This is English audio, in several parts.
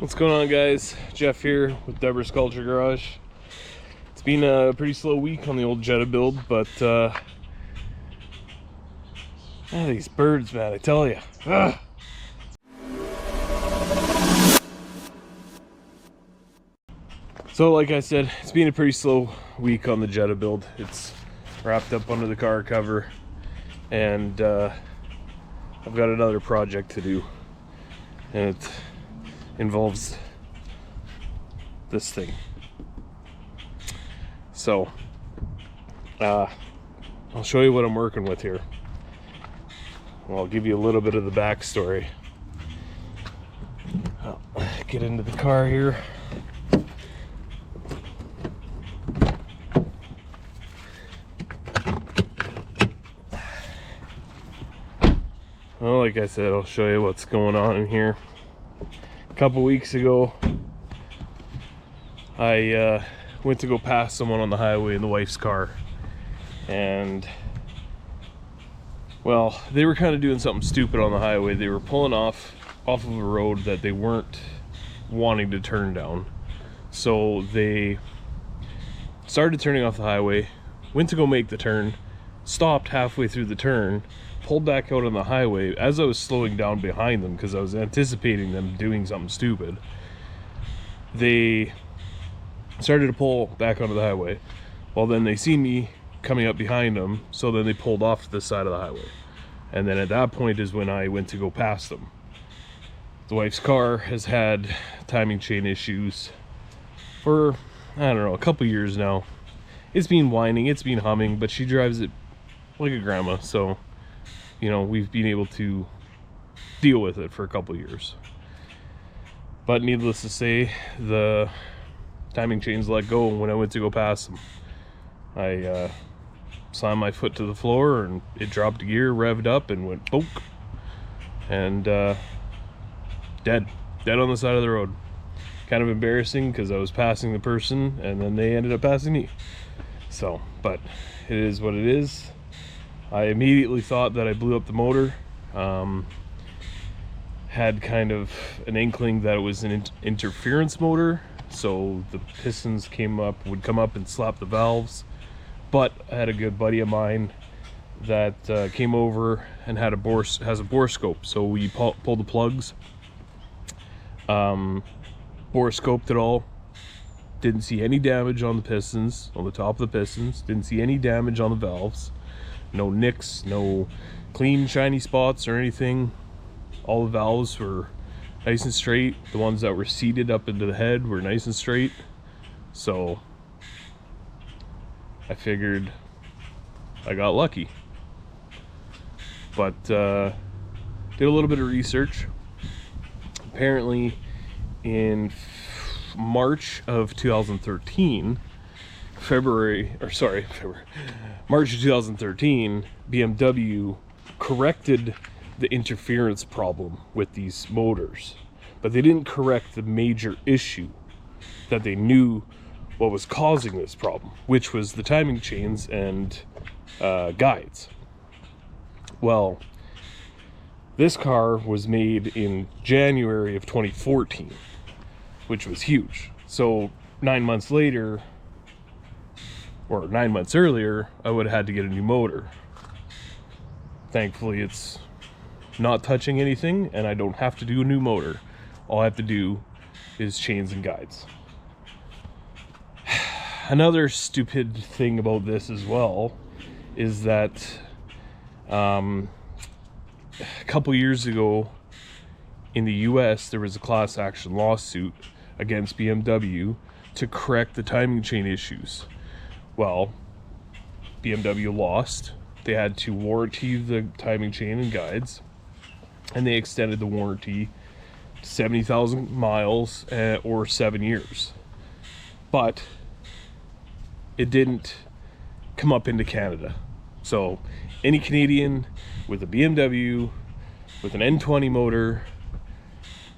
What's going on, guys? Jeff here with Deborah's Culture Garage. It's been a pretty slow week on the old Jetta build, but these birds, man, I tell you. So like I said, it's been a pretty slow week on the Jetta build. It's wrapped up under the car cover, and I've got another project to do, and it involves this thing. So I'll show you what I'm working with here. Well, I'll give you a little bit of the backstory. I'll get into the car here. Well, like I said, I'll show you what's going on in here. A couple weeks ago, I went to go pass someone on the highway in the wife's car, and well, they were kind of doing something stupid on the highway. They were pulling off of a road that they weren't wanting to turn down, so they started turning off the highway, went to go make the turn, stopped halfway through the turn, pulled back out on the highway as I was slowing down behind them because I was anticipating them doing something stupid. They started to pull back onto the highway. Well, then they see me coming up behind them, so then they pulled off to the side of the highway. And then at that point is when I went to go past them. The wife's car has had timing chain issues for, I don't know, a couple years now. It's been whining, it's been humming, but she drives it like a grandma, so you know, we've been able to deal with it for a couple years. But needless to say, the timing chains let go when I went to go past them. I slammed my foot to the floor and it dropped a gear, revved up, and went bonk. And dead on the side of the road. Kind of embarrassing because I was passing the person and then they ended up passing me. So, but it is what it is. I immediately thought that I blew up the motor. Had kind of an inkling that it was an interference motor, so the pistons would come up and slap the valves. But I had a good buddy of mine that came over and has a bore scope, so we pulled the plugs, bore scoped it all. Didn't see any damage on the pistons, on the top of the pistons. Didn't see any damage on the valves. No nicks, no clean shiny spots or anything. All the valves were nice and straight. The ones that were seated up into the head were nice and straight. So I figured I got lucky. But did a little bit of research. Apparently in March of 2013, March of 2013, BMW corrected the interference problem with these motors, but they didn't correct the major issue that they knew what was causing this problem, which was the timing chains and guides. Well, this car was made in January of 2014, which was huge. So 9 months later, or 9 months earlier, I would have had to get a new motor. Thankfully, it's not touching anything and I don't have to do a new motor. All I have to do is chains and guides. Another stupid thing about this as well is that a couple years ago in the US, there was a class action lawsuit against BMW to correct the timing chain issues. Well, BMW lost. They had to warranty the timing chain and guides, and they extended the warranty to 70,000 miles or 7 years. But it didn't come up into Canada. So any Canadian with a BMW with an N20 motor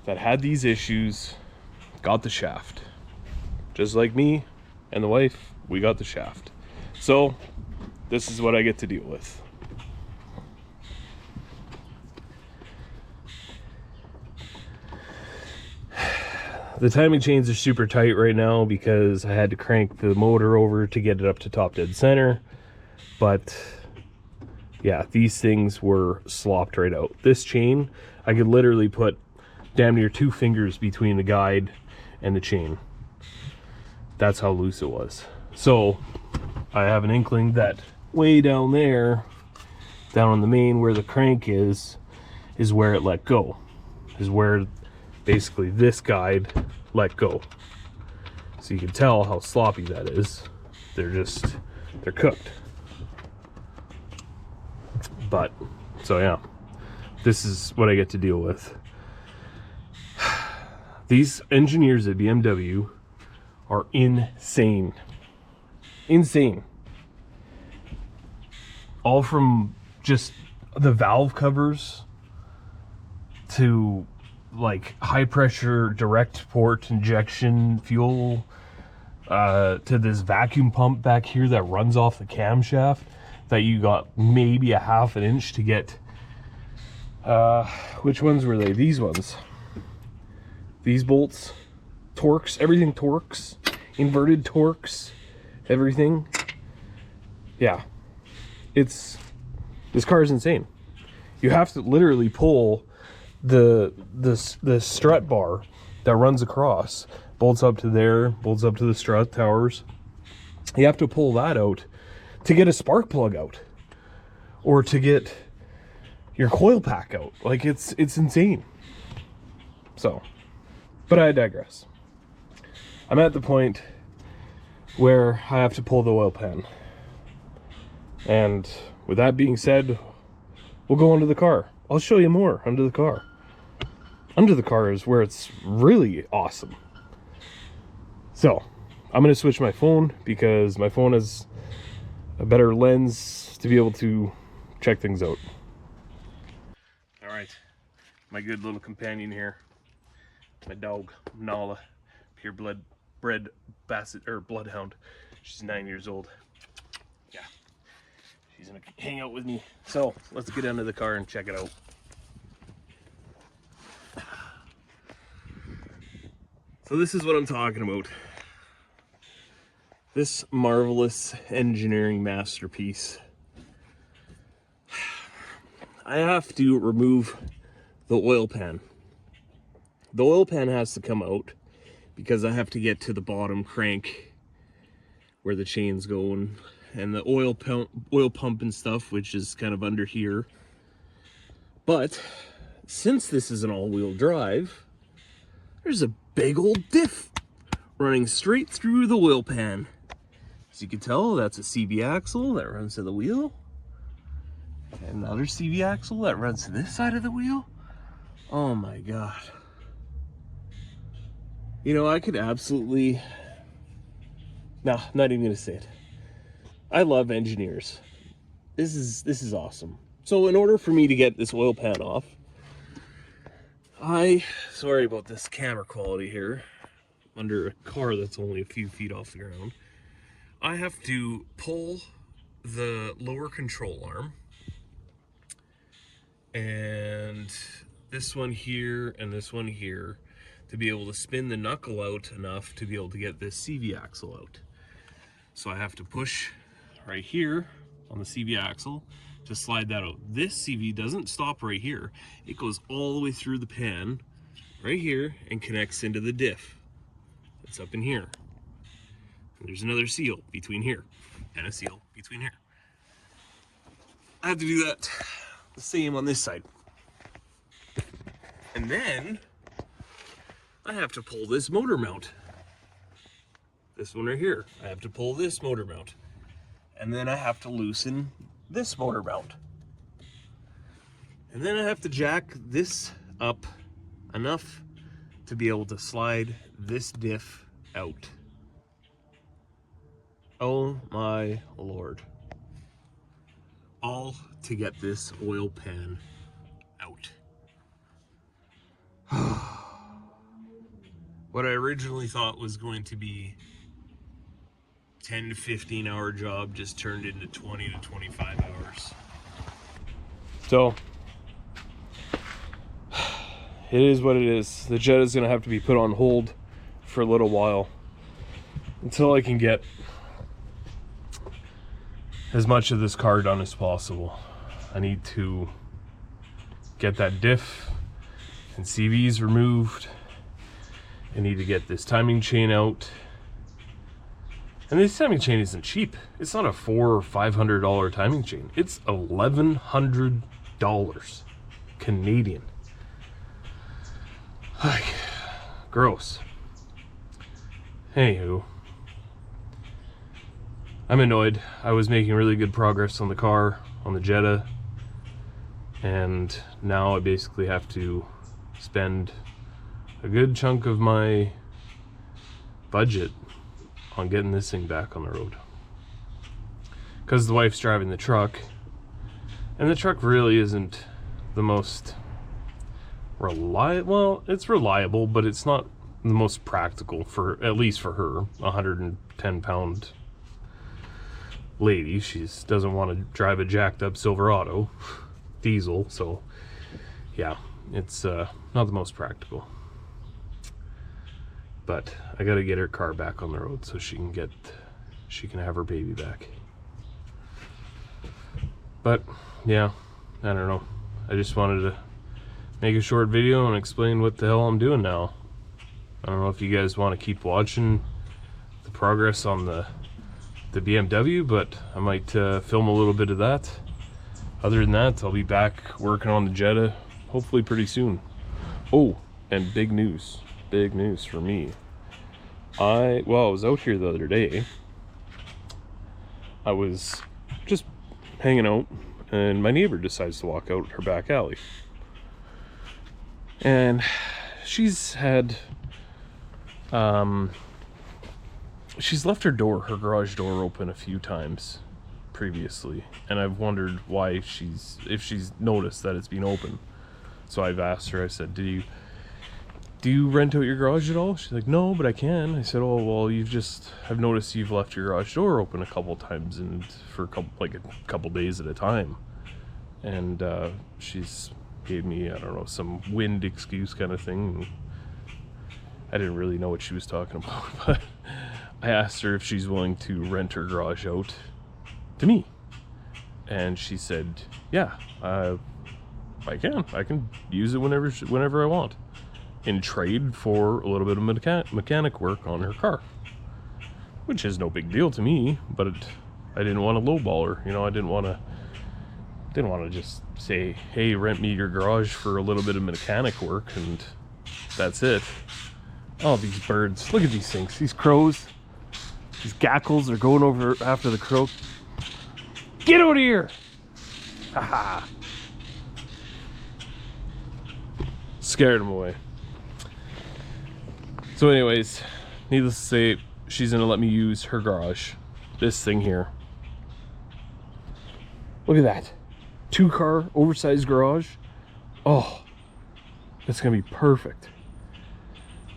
that had these issues got the shaft. Just like me and the wife, we got the shaft. So this is what I get to deal with. The timing chains are super tight right now because I had to crank the motor over to get it up to top dead center. But yeah, these things were slopped right out. This chain, I could literally put damn near 2 fingers between the guide and the chain. That's how loose it was. So I have an inkling that way down there, down on the main where the crank is where it let go. Is where basically this guide let go. So you can tell how sloppy that is. They're cooked. But, so yeah, this is what I get to deal with. These engineers at BMW are insane. Insane. All from just the valve covers to like high pressure direct port injection fuel, to this vacuum pump back here that runs off the camshaft that you got maybe a 1/2 inch to get. Which ones were they? These ones. These bolts, Torx, everything Torx, inverted Torx, everything. Yeah, this car is insane. You have to literally pull the strut bar that runs across, bolts up to there, bolts up to the strut towers. You have to pull that out to get a spark plug out, or to get your coil pack out. Like it's insane. So, but I digress. I'm at the point where I have to pull the oil pan. And with that being said, we'll go under the car. I'll show you more under the car. Under the car is where it's really awesome. So, I'm going to switch my phone because my phone has a better lens to be able to check things out. All right, my good little companion here, my dog Nala, purebred basset or bloodhound. She's 9 years old. Yeah, she's gonna hang out with me. So let's get under the car and check it out. So this is what I'm talking about. This marvelous engineering masterpiece. I have to remove the oil pan. The oil pan has to come out because I have to get to the bottom crank where the chain's going, and the oil pump and stuff, which is kind of under here. But since this is an all-wheel drive, there's a big old diff running straight through the oil pan. As you can tell, that's a CV axle that runs to the wheel. And another CV axle that runs to this side of the wheel. Oh my God. You know, I could absolutely... Nah, not even gonna say it. I love engineers. This is awesome. So in order for me to get this oil pan off, sorry about this camera quality here, under a car that's only a few feet off the ground. I have to pull the lower control arm, and this one here and this one here, to be able to spin the knuckle out enough to be able to get this CV axle out. So I have to push right here on the CV axle to slide that out. This CV doesn't stop right here. It goes all the way through the pan right here and connects into the diff. It's up in here. And there's another seal between here and a seal between here. I have to do that the same on this side. And then I have to pull this motor mount. This one right here. I have to pull this motor mount. And then I have to loosen this motor mount. And then I have to jack this up enough to be able to slide this diff out. Oh my Lord. All to get this oil pan out. What I originally thought was going to be 10 to 15 hour job just turned into 20 to 25 hours. So it is what it is. The Jetta is going to have to be put on hold for a little while until I can get as much of this car done as possible. I need to get that diff and CVs removed. I need to get this timing chain out. And this timing chain isn't cheap. It's not a $400 or $500 timing chain. It's $1,100 Canadian. Like, gross. Anywho, I'm annoyed. I was making really good progress on the car, on the Jetta, and now I basically have to spend a good chunk of my budget on getting this thing back on the road. Because the wife's driving the truck, and the truck really isn't the most reliable. Well, it's reliable, but it's not the most practical for, at least for her, 110-pound lady. She doesn't want to drive a jacked up Silverado diesel, so yeah, it's not the most practical. But I gotta get her car back on the road so she can have her baby back. But yeah, I don't know. I just wanted to make a short video and explain what the hell I'm doing now. I don't know if you guys want to keep watching the progress on the BMW, but I might film a little bit of that. Other than that, I'll be back working on the Jetta hopefully pretty soon. Oh, and big news for me. I was out here the other day. I was just hanging out, and my neighbor decides to walk out her back alley. And she's had, she's left her garage door open a few times previously, and I've wondered why if she's noticed that it's been open. So I've asked her, I said, do you rent out your garage at all? She's like, no, but I can. I said, oh, well, I've noticed you've left your garage door open a couple times, and for a couple days at a time. And she's gave me, I don't know, some wind excuse kind of thing. I didn't really know what she was talking about, but I asked her if she's willing to rent her garage out to me. And she said, yeah, I can use it whenever I want, in trade for a little bit of mechanic work on her car, which is no big deal to me. But I didn't want to lowball her, you know. I didn't want to just say, hey, rent me your garage for a little bit of mechanic work and that's it. Oh, these birds, look at these things, these crows, these gackles are going over after the crow. Get out of here! Haha. Scared them away. So anyways, needless to say, she's gonna let me use her garage. This thing here. Look at that. 2-car, oversized garage. Oh, it's gonna be perfect.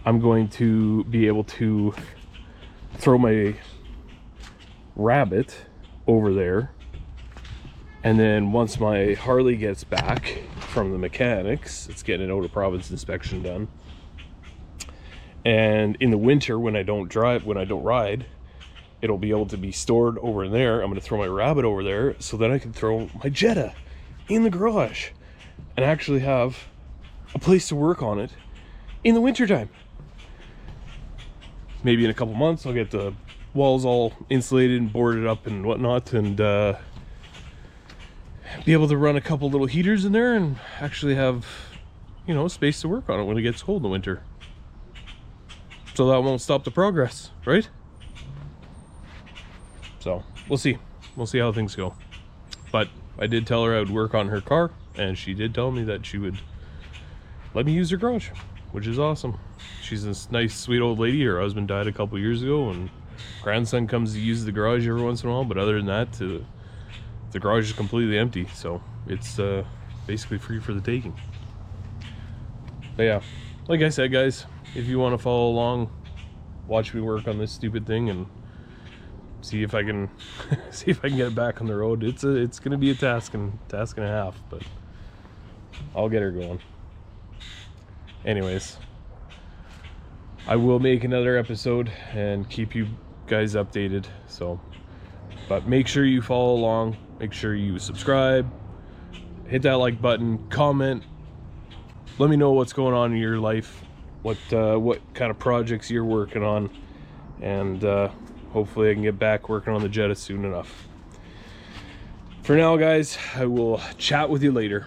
I'm going to be able to throw my Rabbit over there. And then once my Harley gets back from the mechanics, it's getting an out of province inspection done. And in the winter, when I don't ride, it'll be able to be stored over in there. I'm going to throw my Rabbit over there so that I can throw my Jetta in the garage and actually have a place to work on it in the wintertime. Maybe in a couple months, I'll get the walls all insulated and boarded up and whatnot, and be able to run a couple little heaters in there and actually have, you know, space to work on it when it gets cold in the winter. So that won't stop the progress, right? So we'll see how things go. But I did tell her I would work on her car, and she did tell me that she would let me use her garage, which is awesome. She's this nice, sweet old lady. Her husband died a couple years ago, and grandson comes to use the garage every once in a while, but other than that, the garage is completely empty, so it's basically free for the taking. But yeah, like I said, guys, if you want to follow along, watch me work on this stupid thing and see if I can get it back on the road. It's gonna be a task and a half, but I'll get her going. Anyways, I will make another episode and keep you guys updated. So, but make sure you follow along, make sure you subscribe, hit that like button, comment, let me know what's going on in your life, what kind of projects you're working on, and hopefully I can get back working on the Jetta soon enough. For now, guys, I will chat with you later.